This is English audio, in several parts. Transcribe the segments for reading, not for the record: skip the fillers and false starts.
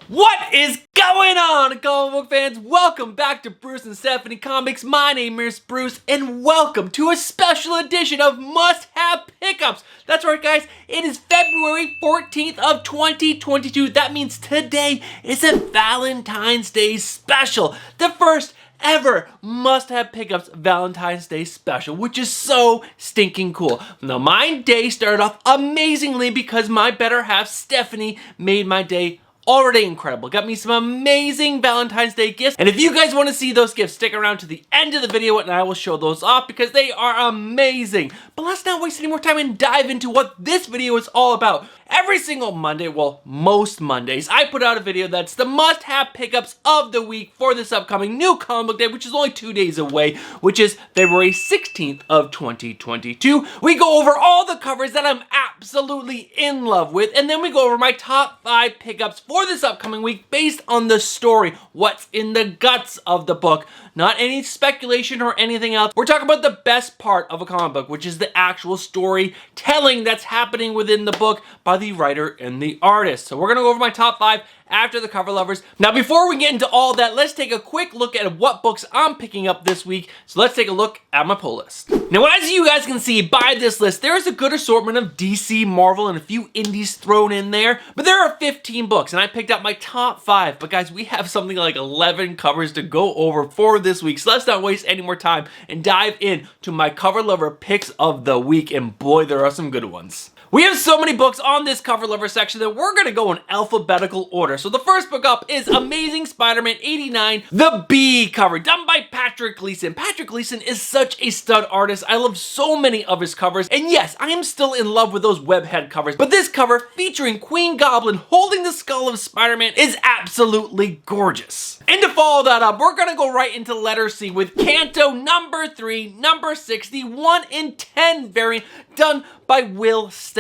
What is going on, comic book fans? Welcome back to Bruce and Stephanie Comics. My name is Bruce, and welcome to a special edition of Must-Have Pickups. That's right, guys. It is February 14th of 2022. That means today is a Valentine's Day special. The first ever Must-Have Pickups Valentine's Day special, which is so stinking cool. Now, my day started off amazingly because my better half, Stephanie, made my day already incredible. Got me some amazing Valentine's Day gifts. And if you guys want to see those gifts, stick around to the end of the video and I will show those off because they are amazing. But let's not waste any more time and dive into what this video is all about. Every single Monday, well, most Mondays, I put out a video that's the must-have pickups of the week for this upcoming new comic book day, which is only 2 days away, which is February 16th of 2022. We go over all the covers that I'm absolutely in love with, and then we go over my top 5 pickups for this upcoming week based on the story, what's in the guts of the book, not any speculation or anything else. We're talking about the best part of a comic book, which is the actual storytelling that's happening within the book by the writer and the artist. So we're gonna go over my top 5 after the cover lovers. Now, before we get into all that, let's take a quick look at what books I'm picking up this week. So let's take a look at my pull list. Now, as you guys can see by this list, there is a good assortment of DC, Marvel, and a few indies thrown in there, but there are 15 books, and I picked up my top 5. But guys, we have something like 11 covers to go over for this week, so let's not waste any more time and dive in to my cover lover picks of the week, and boy, there are some good ones. We have so many books on this cover lover section that we're gonna go in alphabetical order. So the first book up is Amazing Spider-Man 89, the B cover, done by Patrick Gleason. Patrick Gleason is such a stud artist. I love so many of his covers. And yes, I am still in love with those webhead covers, but this cover featuring Queen Goblin holding the skull of Spider-Man is absolutely gorgeous. And to follow that up, we're gonna go right into letter C with Canto number 3, number 6, the 1 in 10 variant, done by Will Stahl?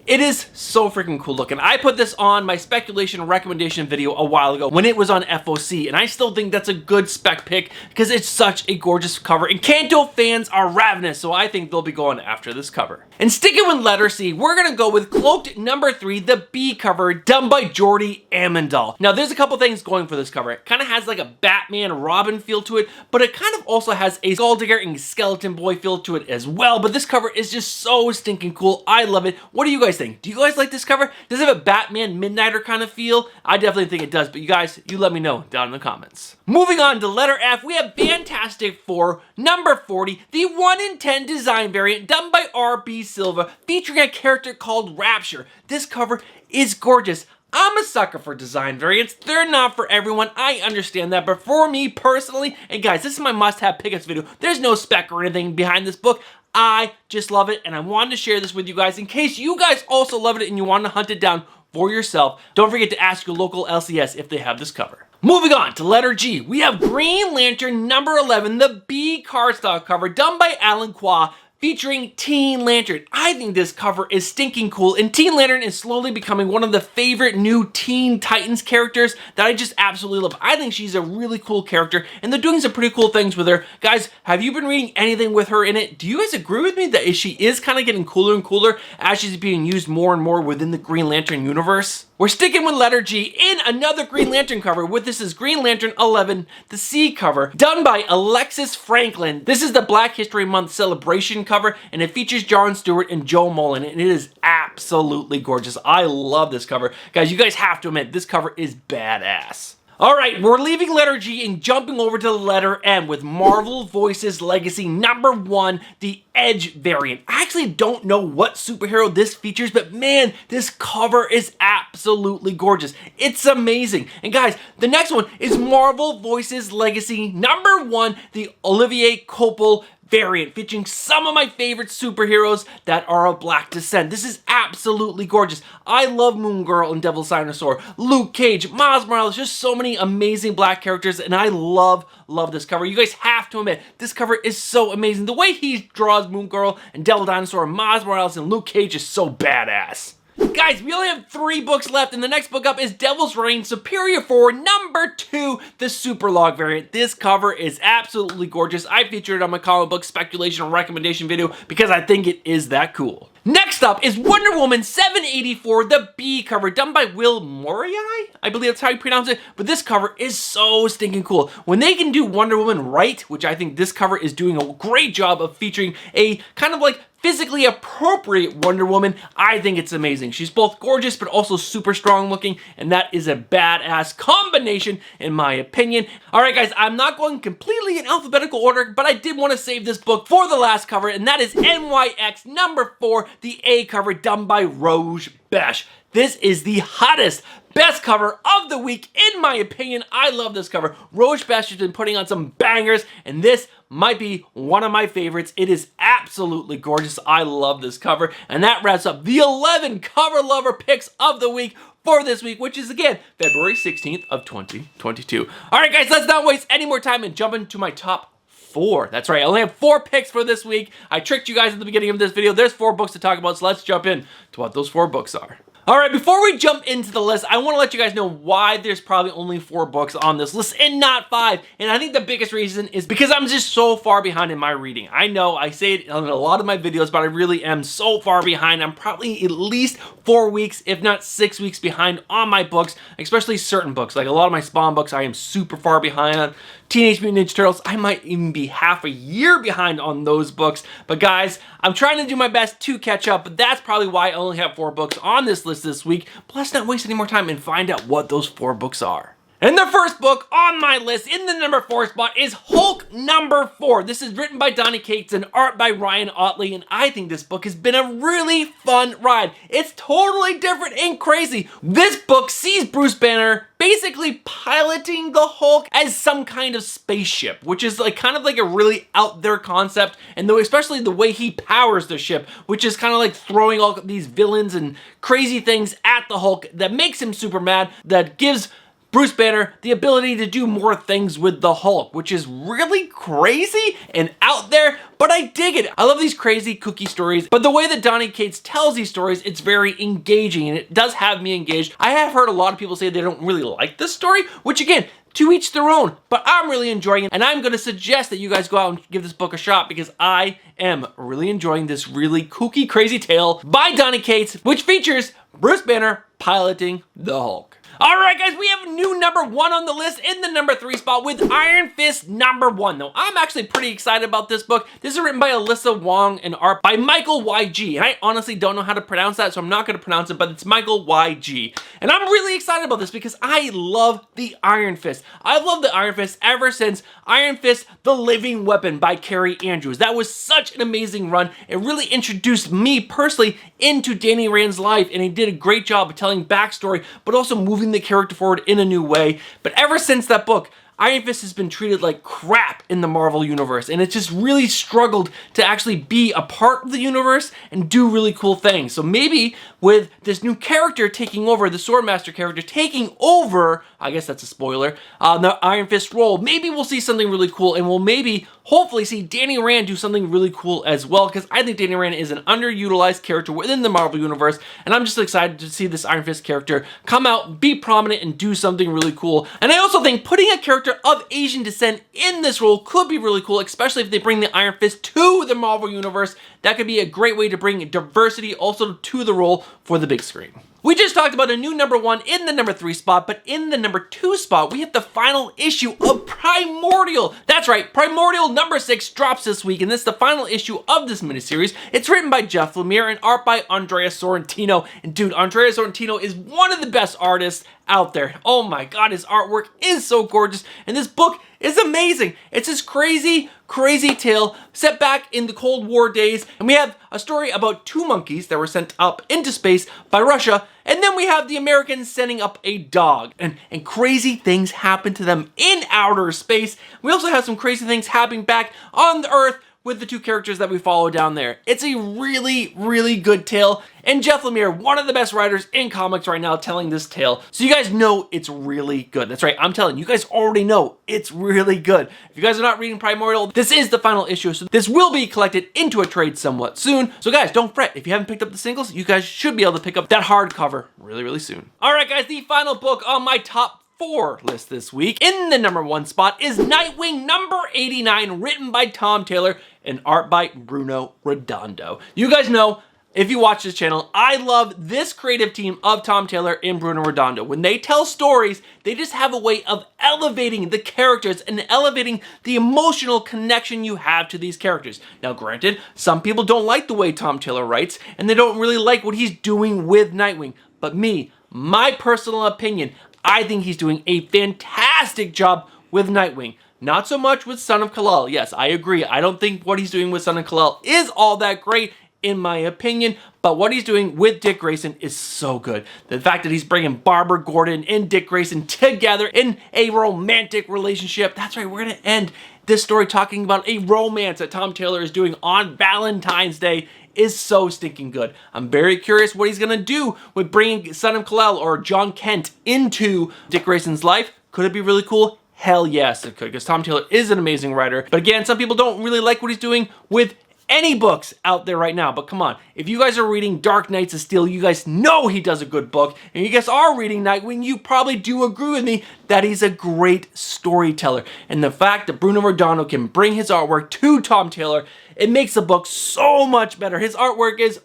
It is so freaking cool looking. I put this on my speculation recommendation video a while ago when it was on FOC, and I still think that's a good spec pick because it's such a gorgeous cover, and Canto fans are ravenous, so I think they'll be going after this cover. And sticking with letter C, we're gonna go with Cloaked number 3, the B cover, done by Jordi Ammendahl. Now, there's a couple things going for this cover. It kind of has like a Batman Robin feel to it, but it kind of also has a Skulldigger and Skeleton Boy feel to it as well. But this cover is just so stinking cool. I love it. What do you guys think? Do you guys like this cover? Does it have a Batman Midnighter kind of feel? I definitely think it does, but you guys, you let me know down in the comments. Moving on to letter F, we have Fantastic Four, number 40, the 1 in 10 design variant, done by R.B. Silva, featuring a character called Rapture. This cover is gorgeous. I'm a sucker for design variants. They're not for everyone, I understand that, but for me personally, and guys, this is my must-have pickups video. There's no spec or anything behind this book. I just love it, and I wanted to share this with you guys in case you guys also love it and you want to hunt it down for yourself. Don't forget to ask your local LCS if they have this cover. Moving on to letter G, we have Green Lantern number 11, the B cardstock cover, done by Alan Kwa, featuring Teen Lantern. I think this cover is stinking cool, and Teen Lantern is slowly becoming one of the favorite new Teen Titans characters that I just absolutely love. I think she's a really cool character, and they're doing some pretty cool things with her. Guys, have you been reading anything with her in it? Do you guys agree with me that she is kind of getting cooler and cooler as she's being used more and more within the Green Lantern universe? We're sticking with letter G in another Green Lantern cover with this is Green Lantern 11, the C cover, done by Alexis Franklin. This is the Black History Month celebration cover, and it features Jon Stewart and Joe Mullen, and it is absolutely gorgeous. I love this cover. Guys, you guys have to admit, this cover is badass. Alright, we're leaving letter G and jumping over to letter M with Marvel Voices Legacy number 1, the Edge variant. I actually don't know what superhero this features, but man, this cover is absolutely gorgeous. It's amazing. And guys, the next one is Marvel Voices Legacy number 1, the Olivier Coipel variant, featuring some of my favorite superheroes that are of black descent. This is absolutely gorgeous. I love Moon Girl and Devil's Dinosaur, Luke Cage, Miles Morales, just so many amazing black characters, and I love this cover. You guys have to admit, this cover is so amazing. The way he draws Moon Girl and Devil Dinosaur, Miles Morales, and Luke Cage is so badass. Guys, we only have 3 books left, and the next book up is Devil's Reign Superior 4, number 2, the Super Log variant. This cover is absolutely gorgeous. I featured it on my comic book speculation and recommendation video because I think it is that cool. Next up is Wonder Woman 784, the B cover, done by Will Moriai? I believe that's how you pronounce it, but this cover is so stinking cool. When they can do Wonder Woman right, which I think this cover is doing a great job of featuring a kind of like physically appropriate Wonder Woman, I think it's amazing. She's both gorgeous but also super strong looking, and that is a badass combination in my opinion. Alright guys, I'm not going completely in alphabetical order, but I did want to save this book for the last cover, and that is NYX number 4, the A cover, done by Roj Besh. This is the hottest, best cover of the week, in my opinion. I love this cover. Roj Besh has been putting on some bangers, and this might be one of my favorites. It is absolutely gorgeous. I love this cover, and that wraps up the 11 cover lover picks of the week for this week, which is again February 16th of 2022. All right, guys, let's not waste any more time and jump into my top 4. That's right, I only have 4 picks for this week. I tricked you guys at the beginning of this video. There's 4 books to talk about, so let's jump in to what those 4 books are. Alright, before we jump into the list, I want to let you guys know why there's probably only 4 books on this list and not 5. And I think the biggest reason is because I'm just so far behind in my reading. I know, I say it in a lot of my videos, but I really am so far behind. I'm probably at least 4 weeks, if not 6 weeks behind on my books, especially certain books. Like a lot of my Spawn books, I am super far behind on. Teenage Mutant Ninja Turtles, I might even be half a year behind on those books. But guys, I'm trying to do my best to catch up, but that's probably why I only have 4 books on this list this week. But let's not waste any more time and find out what those 4 books are. And the first book on my list in the number 4 spot is Hulk number 4. This is written by Donny Cates and art by Ryan Ottley, and I think this book has been a really fun ride. It's totally different and crazy. This book sees Bruce Banner basically piloting the Hulk as some kind of spaceship, which is like kind of like a really out there concept, and though especially the way he powers the ship, which is kind of like throwing all these villains and crazy things at the Hulk that makes him super mad, that gives Bruce Banner the ability to do more things with the Hulk, which is really crazy and out there, but I dig it. I love these crazy kooky stories, but the way that Donny Cates tells these stories, it's very engaging, and it does have me engaged. I have heard a lot of people say they don't really like this story, which again, to each their own, but I'm really enjoying it, and I'm going to suggest that you guys go out and give this book a shot because I am really enjoying this really kooky, crazy tale by Donny Cates, which features Bruce Banner piloting the Hulk. Alright guys, we have new number 1 on the list in the number 3 spot with Iron Fist number 1. Now, I'm actually pretty excited about this book. This is written by Alyssa Wong and art by Michael YG. And I honestly don't know how to pronounce that, so I'm not going to pronounce it, but it's Michael YG. And I'm really excited about this because I love the Iron Fist. I've loved the Iron Fist ever since Iron Fist, The Living Weapon by Carrie Andrews. That was such an amazing run. It really introduced me personally into Danny Rand's life, and he did a great job of telling backstory, but also moving the character forward in a new way. But ever since that book, Iron Fist has been treated like crap in the Marvel Universe, and it's just really struggled to actually be a part of the universe and do really cool things. So maybe with this new character taking over, the Swordmaster character taking over, I guess that's a spoiler, the Iron Fist role, maybe we'll see something really cool, and we'll maybe hopefully see Danny Rand do something really cool as well, because I think Danny Rand is an underutilized character within the Marvel Universe, and I'm just excited to see this Iron Fist character come out, be prominent, and do something really cool. And I also think putting a character of Asian descent in this role could be really cool, especially if they bring the Iron Fist to the Marvel Universe. That could be a great way to bring diversity also to the role for the big screen. We just talked about a new number 1 in the number 3 spot, but in the number 2 spot, we have the final issue of Primordial. That's right, Primordial number 6 drops this week, and this is the final issue of this miniseries. It's written by Jeff Lemire and art by Andrea Sorrentino. And dude, Andrea Sorrentino is one of the best artists out there. Oh my god, his artwork is so gorgeous, and this book is amazing. It's this crazy, crazy tale set back in the Cold War days, and we have a story about 2 monkeys that were sent up into space by Russia, and then we have the Americans sending up a dog, and crazy things happen to them in outer space. We also have some crazy things happening back on the Earth with the two characters that we follow down there. It's a really, really good tale, and Jeff Lemire, one of the best writers in comics right now, telling this tale. So you guys know it's really good. That's right, I'm telling you, you guys already know it's really good. If you guys are not reading Primordial, this is the final issue, so this will be collected into a trade somewhat soon. So guys, don't fret. If you haven't picked up the singles, you guys should be able to pick up that hardcover really, really soon. All right, guys, the final book on my top 4 list this week, in the #1 spot, is Nightwing number 89, written by Tom Taylor and art by Bruno Redondo. You guys know, if you watch this channel, I love this creative team of Tom Taylor and Bruno Redondo. When they tell stories, they just have a way of elevating the characters and elevating the emotional connection you have to these characters. Now, granted, some people don't like the way Tom Taylor writes, and they don't really like what he's doing with Nightwing. But me, my personal opinion, I think he's doing a fantastic job with Nightwing. Not so much with Son of Kal-El. Yes, I agree. I don't think what he's doing with Son of Kal-El is all that great, in my opinion, but what he's doing with Dick Grayson is so good. The fact that he's bringing Barbara Gordon and Dick Grayson together in a romantic relationship. That's right, we're gonna end this story talking about a romance that Tom Taylor is doing on Valentine's Day. Is so stinking good. I'm very curious what he's gonna do with bringing Son of Kal-El or John Kent into Dick Grayson's life. Could it be really cool? Hell yes, it could, because Tom Taylor is an amazing writer. But again, some people don't really like what he's doing with any books out there right now. But come on, if you guys are reading Dark Knights of Steel, you guys know he does a good book. And you guys are reading Nightwing, you probably do agree with me that he's a great storyteller. And the fact that Bruno Redondo can bring his artwork to Tom Taylor, it makes the book so much better. His artwork is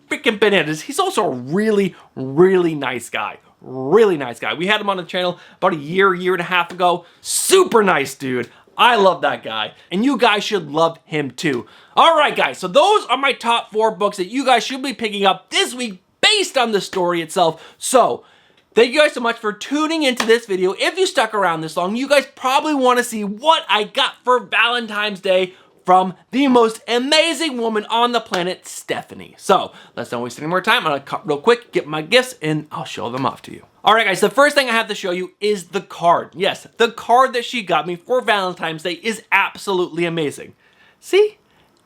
freaking bananas. He's also a really, really nice guy. Really nice guy. We had him on the channel about a year and a half ago. Super nice dude. I love that guy. And you guys should love him too. All right, guys. So those are my top 4 books that you guys should be picking up this week based on the story itself. So thank you guys so much for tuning into this video. If you stuck around this long, you guys probably want to see what I got for Valentine's Day from the most amazing woman on the planet, Stephanie. So let's not waste any more time. I'm gonna cut real quick, get my gifts, and I'll show them off to you. All right, guys, the first thing I have to show you is the card. Yes, the card that she got me for Valentine's Day is absolutely amazing. See?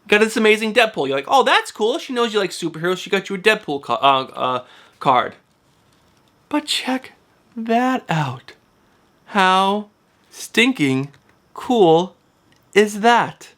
Got this amazing Deadpool. You're like, oh, that's cool. She knows you like superheroes. She got you a Deadpool card. But check that out. How stinking cool is that?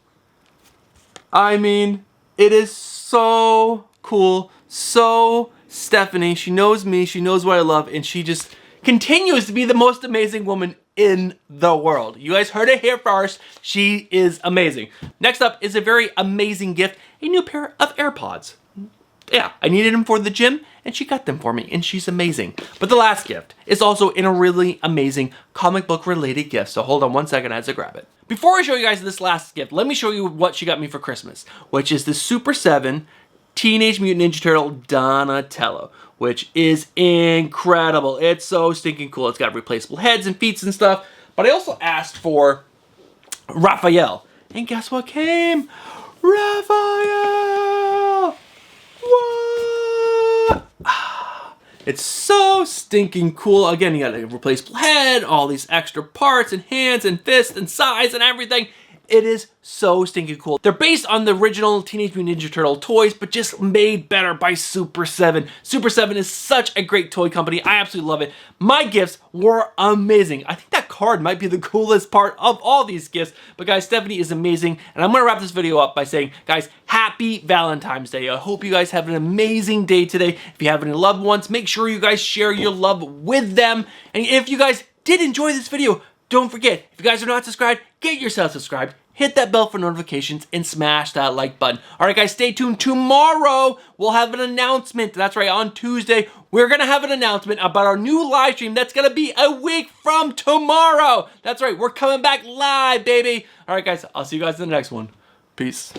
I mean, it is so cool, so Stephanie. She knows me, she knows what I love, and she just continues to be the most amazing woman in the world. You guys heard it here first. She is amazing. Next up is a very amazing gift, a new pair of AirPods. Yeah, I needed them for the gym, and she got them for me, and she's amazing. But the last gift is also in a really amazing comic book related gift, so hold on one second as I grab it. Before I show you guys this last gift, let me show you what she got me for Christmas, which is the Super 7 Teenage Mutant Ninja Turtle Donatello, which is incredible. It's so stinking cool. It's got replaceable heads and feet and stuff, but I also asked for Raphael, and guess what came? Raphael! What? It's so stinking cool. Again, you got a replaceable head, all these extra parts and hands and fists and size and everything. It is so stinking cool. They're based on the original Teenage Mutant Ninja Turtle toys, but just made better by Super 7. Super 7 is such a great toy company. I absolutely love it. My gifts were amazing. I think that card might be the coolest part of all these gifts. But guys, Stephanie is amazing. And I'm going to wrap this video up by saying, guys, happy Valentine's Day. I hope you guys have an amazing day today. If you have any loved ones, make sure you guys share your love with them. And if you guys did enjoy this video, don't forget, if you guys are not subscribed, get yourself subscribed. Hit that bell for notifications and smash that like button. All right, guys, stay tuned. Tomorrow, we'll have an announcement. That's right, on Tuesday, we're going to have an announcement about our new live stream that's going to be a week from tomorrow. That's right, we're coming back live, baby. All right, guys, I'll see you guys in the next one. Peace.